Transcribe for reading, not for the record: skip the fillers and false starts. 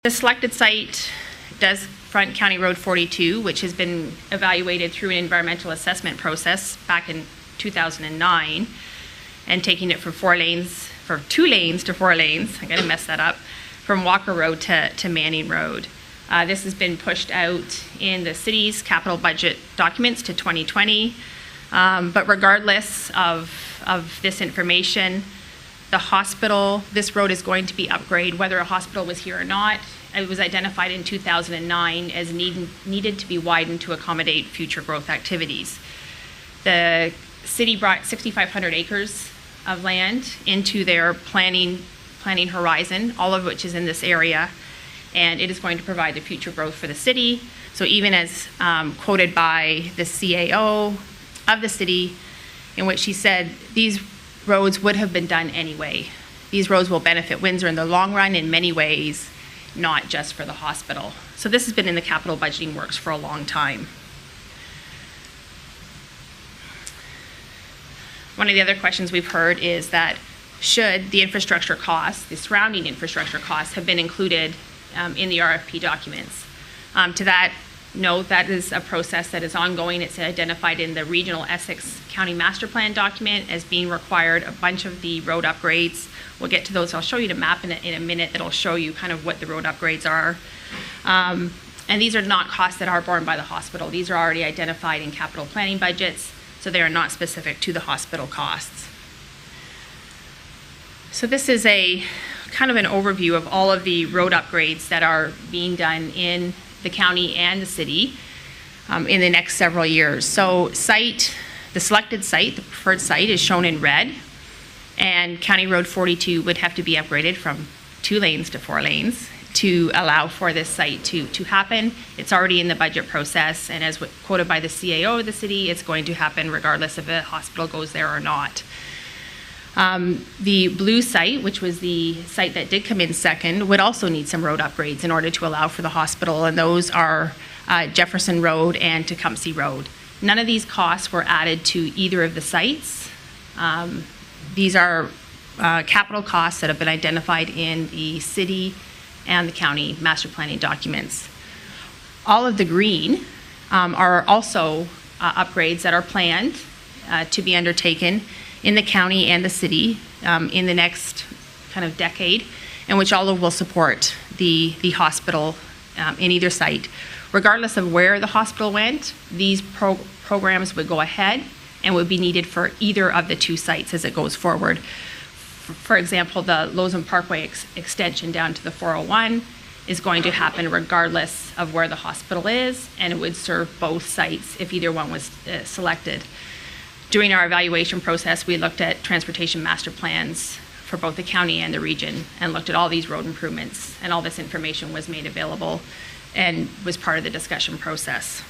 The selected site does front County Road 42, which has been evaluated through an environmental assessment process back in 2009, and taking it from 2 lanes to 4 lanes. I gotta mess that up. From Walker Road to Manning Road. This has been pushed out in the city's capital budget documents to 2020. But regardless of this information, the hospital, this road is going to be upgraded, whether a hospital was here or not. It was identified in 2009 as needed to be widened to accommodate future growth activities. The city brought 6,500 acres of land into their planning horizon, all of which is in this area, and it is going to provide the future growth for the city. So even as quoted by the CAO of the city, in which she said, these roads would have been done anyway. These roads will benefit Windsor in the long run in many ways, not just for the hospital. So this has been in the capital budgeting works for a long time. One of the other questions we've heard is that should the infrastructure costs, the surrounding infrastructure costs, have been included in the RFP documents? To that, no, that is a process that is ongoing. It's identified in the Regional Essex County Master Plan document as being required. A bunch of the road upgrades, we'll get to those. I'll show you the map in a minute that'll show you kind of what the road upgrades are. And these are not costs that are borne by the hospital. These are already identified in capital planning budgets, so they are not specific to the hospital costs. So this is a kind of an overview of all of the road upgrades that are being done in the county and the city in the next several years. So the selected site, the preferred site, is shown in red, and County Road 42 would have to be upgraded from 2 lanes to 4 lanes to allow for this site to happen. It's already in the budget process, and as quoted by the CAO of the city, it's going to happen regardless if a hospital goes there or not. The blue site, which was the site that did come in second, would also need some road upgrades in order to allow for the hospital, and those are Jefferson Road and Tecumseh Road. None of these costs were added to either of the sites. These are capital costs that have been identified in the city and the county master planning documents. All of the green are also upgrades that are planned to be undertaken in the county and the city in the next kind of decade, in which all will support the hospital in either site. Regardless of where the hospital went, these programs would go ahead and would be needed for either of the 2 sites as it goes forward. For example, the Lozum Parkway extension down to the 401 is going to happen regardless of where the hospital is, and it would serve both sites if either one was selected. During our evaluation process, we looked at transportation master plans for both the county and the region and looked at all these road improvements, and all this information was made available and was part of the discussion process.